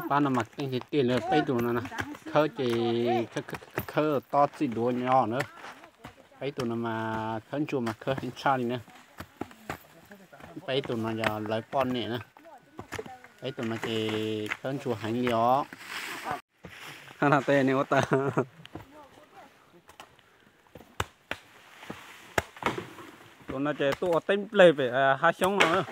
ba nó mặc cái tiền rồi bây tụi nó nè khơi chỉ khơi to chỉ đuôi nhỏ nữa bây tụi nó mà khơi chùa mà khơi hình sao đi nữa bây tụi nó giờ lấy con này nữa bây tụi nó chỉ khơi chùa hành nhỏ là tên này có ta tụi nó chỉ tụi tên plei về hai sống nữa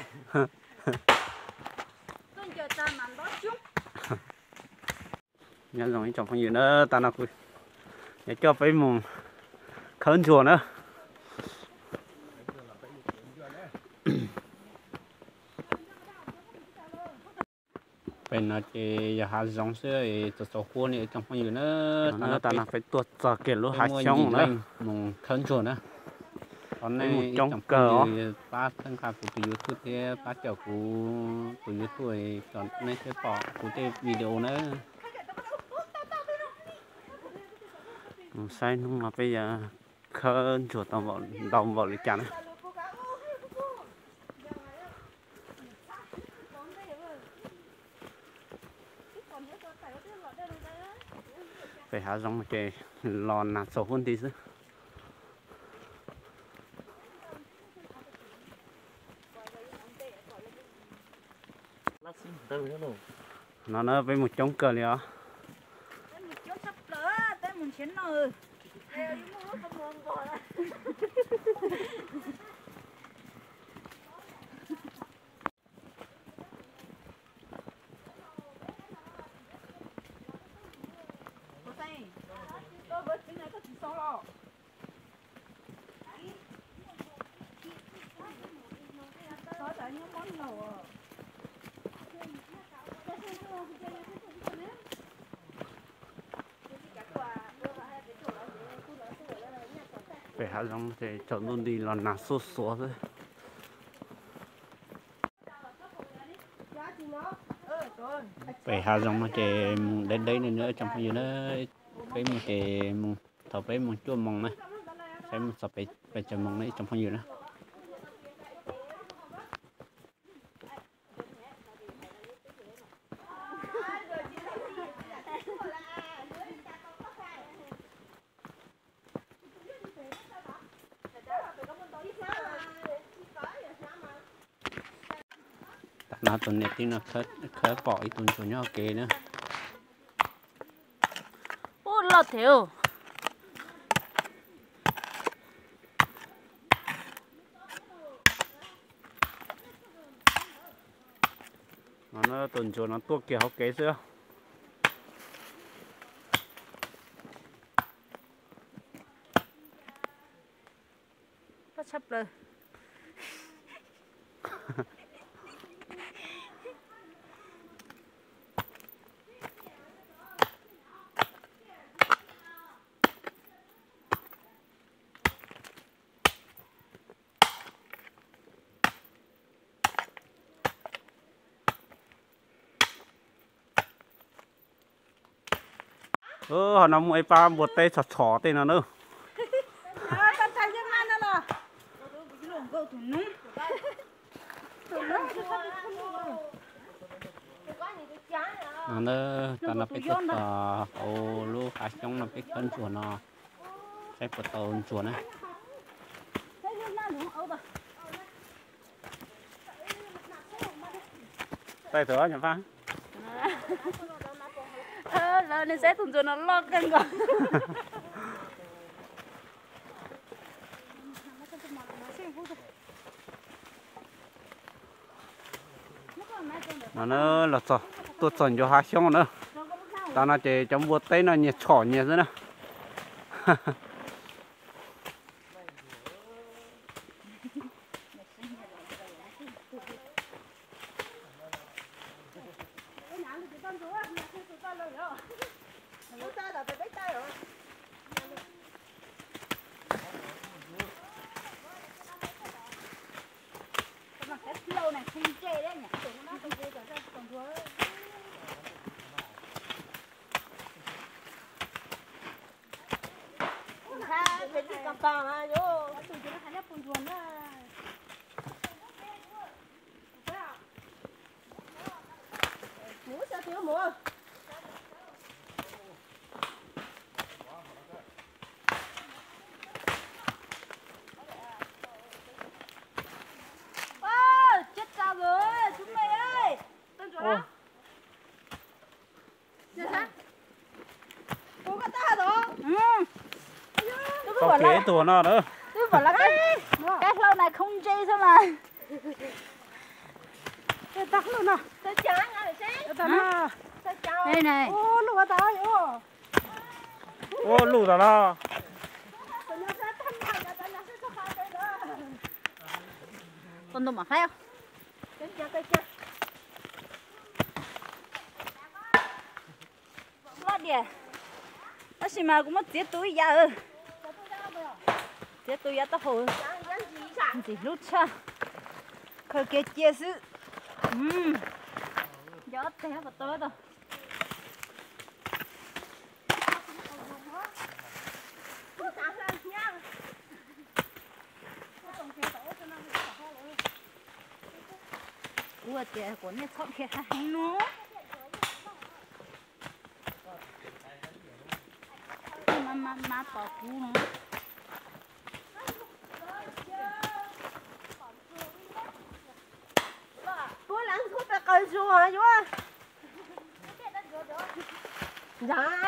nhớ rồi trong phong gì nữa ta nào để cho phải mùng khấn chùa nữa bên nó chỉ giờ hạt giống xưa thì từ số khuôn này trong phong gì nữa ta nào phải tuột giờ kiểu lúc hạt giống nữa mùng khấn chùa nữa còn này trong cờ ba thân khả của tụi YouTube thì ba chở của tụi YouTube còn này sẽ bỏ của cái video nữa sai đúng mà bây giờ khơi chuột đồng vào lịch chắn phải há giống cái lòn nạt sầu hơn tí chứ nó với một chống cờ liền phải há giống thì chọn luôn đi là nạt sốt số thôi phải há giống mà chỉ đến đây nữa trong cái gì nữa cái một cái thầu với một chuột mông này cái một sập phải chọn mông này trong cái gì nữa nó tuần này thì nó khơi bỏ ít tuần cho nhau kề nữa ô lọt theo nó tuần cho nó tuột kìa học kế xưa nó sắp rồi họ nằm ấy pa một tay sọt sọ tên nó nữa nó ta nó biết được ô lu hạt giống nó biết phân chuột nó cái bột tàu chuột này tay thở nhỉ Phan là nên sẽ thùng chuột nó lo cân rồi nó là sọ tuột sọn cho hạt giống nữa ta nó chỉ trong bột tay nó nhiệt chỏ nhiệt nữa lâu này không chê đấy nhỉ nó không chê cả còn thua cái gì cầm tàng à vô tụi nó hay là buồn buồn đó bố sao tiếng mua. Chết sao rồi chúng mày ơi. Tên chỗ đó. Chết sao? Cô có ta đó. có kế tụi nó nữa. Tôi bảo là cái lâu này không chơi thôi mà. Cái tắc luôn nè. Cái chán này xem. Cái cháo. Đây này. Ô lúa ta ô. Ô lù rồi đó. Con tôm mà phải không? Cái chá. Lo đi. Nó xí mà cũng mất tiết túi giờ. Tiết túi giờ tao hồi. Gì lúc cha. Khởi kia chia sự. Gió té vào tới đâu. Ủa trẻ của nó chọn kia hay nó. Má tỏ cú nó. Cô làm cô ta coi rùa hả chú ơi? Dạ.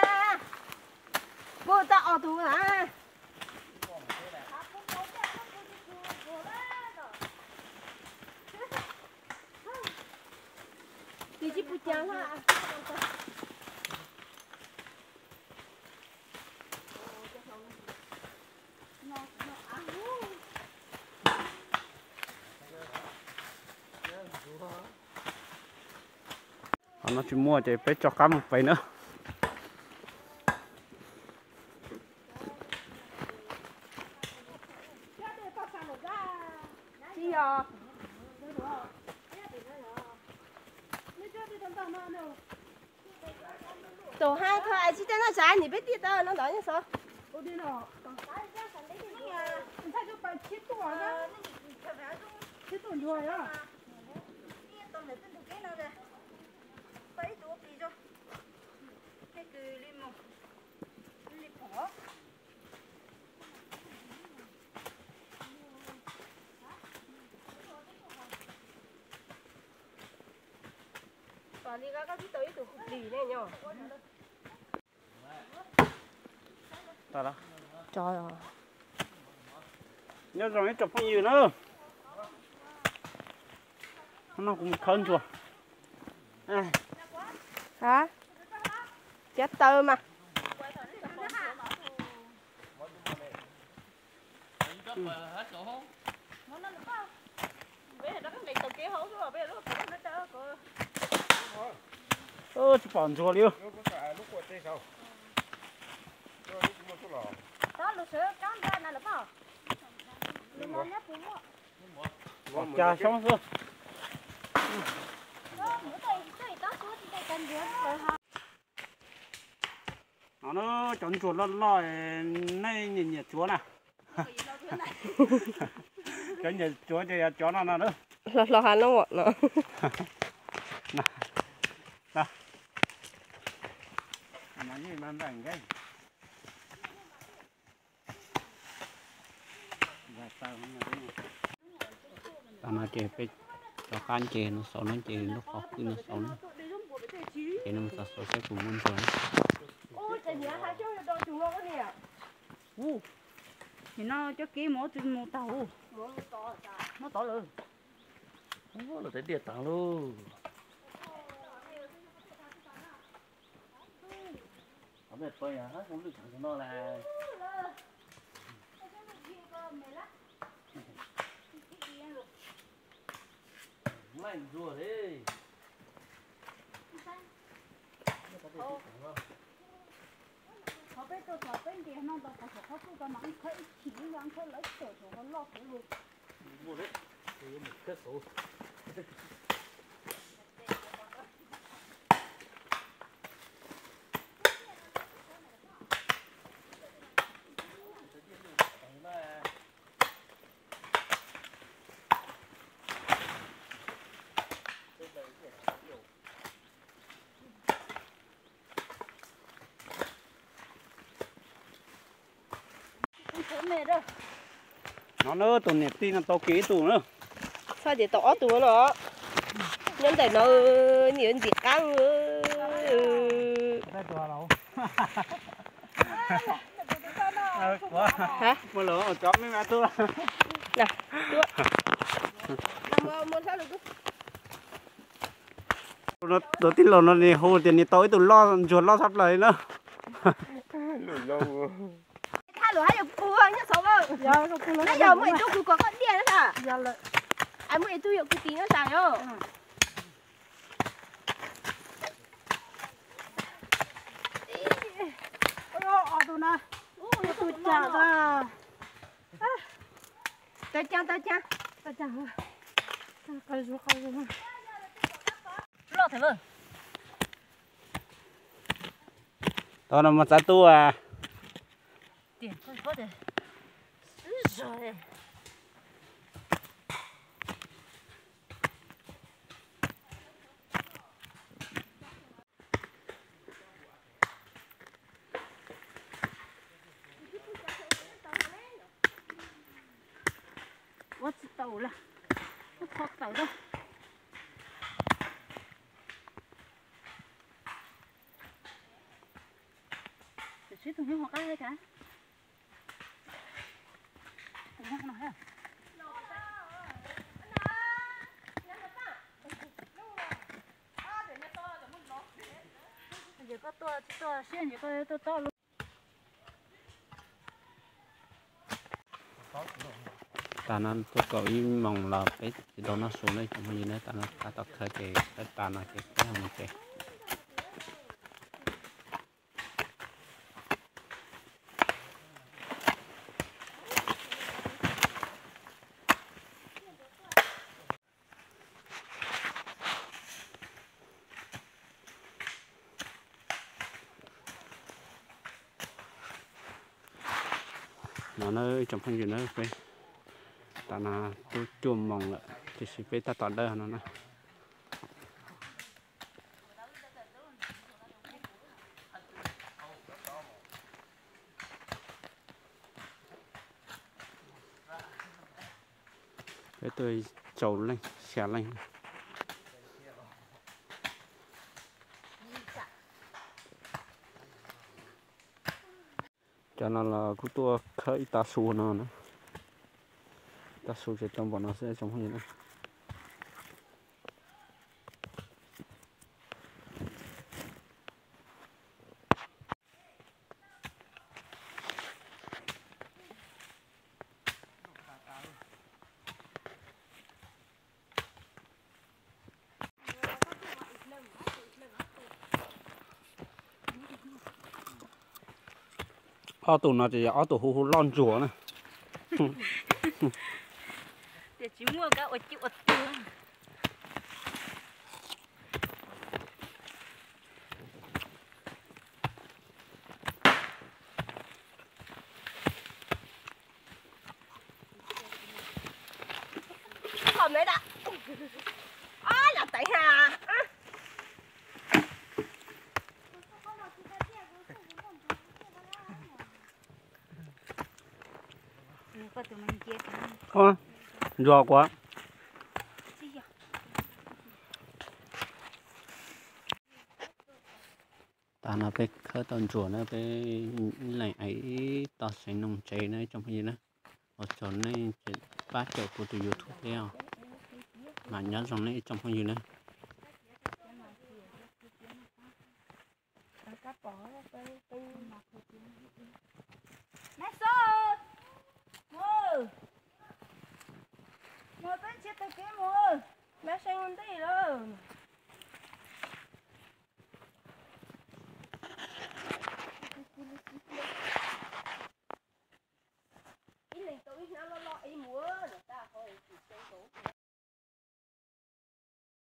Cô ta ở tù hả? Chị chỉ bút chán hả? Nó chỉ mua chạy phải cho cá một vậy nữa. Chị à. Tổ hai thôi, chị tên nó trái,你别跌到那等一下。我跌了。你看这把切多少呢？切多少呀？把你刚刚去抖一抖里面哟。Đó đó. Trời ơi. Nhớ rồi chụp cái gì nữa. Nó cũng khấn chùa. Hả? Chết tơ mà. Ơ chụp bọn chùa liêu. Đó lúa sữa cán ra này là bao? Cha sống chưa? Nó chọn chuột lo này nhìn nhiệt chúa nè. Cái nhiệt chúa thì chó nó nữa. Lo hắn nó ngọt nữa. Nè. Nè. Mà như mà rảnh cái. Tao chơi phải cho can chơi nó sầu nó chơi nó khó cứ nó sầu nó chơi nó sao sầu sẽ cùng muốn rồi. Ôi trời nhá, hai chú đồ chúng nó cái nè. Thì nó cho ký mỗi trên một tàu. Nó to luôn. Ủa là tới tiệt tao luôn. Không biết tôi à, hết không được chẳng cho nó là. Mạnh rùa thế. Họ biết tôi thọ bên kia nó đâu có khó khăn cái mảng thấy chỉ đang thấy lấy sổ nó lo cái luôn. Mua đấy. Thì một cái số. mẹ đó. nó nữa tụi này tin là tao kỹ tụi nữa sao để tỏ tụi nó nhân tại nó nhiều gì căng đây tụi đâu hả mà lỡ ở chó mấy mẹ tôi nè mua sao được nó đầu tiên là nó đi hồ tiền đi tối tụi lo chuột lo sắp lại nữa tha lửa hay là cua nhá số vâng nãy giờ mới tôi cứ có con điện nữa hả Dạ là. anh mới tôi hiểu cái tí nó xài không Ôi ôi tụi nè. Tụi chả ra. tới cha Ta chả. Cái gì. lo thế vâng tao là một xã tu à tiền con có thể rồi Ủa tàu là. Nó thoát tàu đó. Để suýt tụi nó cái cả. Tụi nó hả? Giờ có to xuyên giờ có to luôn. ta nó tôi có ý mong là cái đó nó xuống đây không gì nữa ta nó ta tập thời cái ta nó cái không cái nó trong phong gì nữa cái ta nó tôi chùm mong lại thì sẽ phải ta tọt đây nó nè cái tôi trầu lên xẻ lên cho nên là cứ tua khởi ta su nó nữa ta su sẽ trong bọn nó sẽ trong như này ao tù nó chỉ ao tù hu hu lon chùa này để chỉ mua cái ở chịu ở tường không đấy đã là tại hà có tụi mình chia thôi giò quá ta nó cái khởi tòn chùa nó cái lại ấy ta sẽ nông cháy này trong cái gì nữa ở chỗ này chỉ ba triệu của tụi YouTube đeo mà nhớ rằng này trong cái gì nữa Nè số. Mua bên chia tay cái mua. mẹ sang đi rồi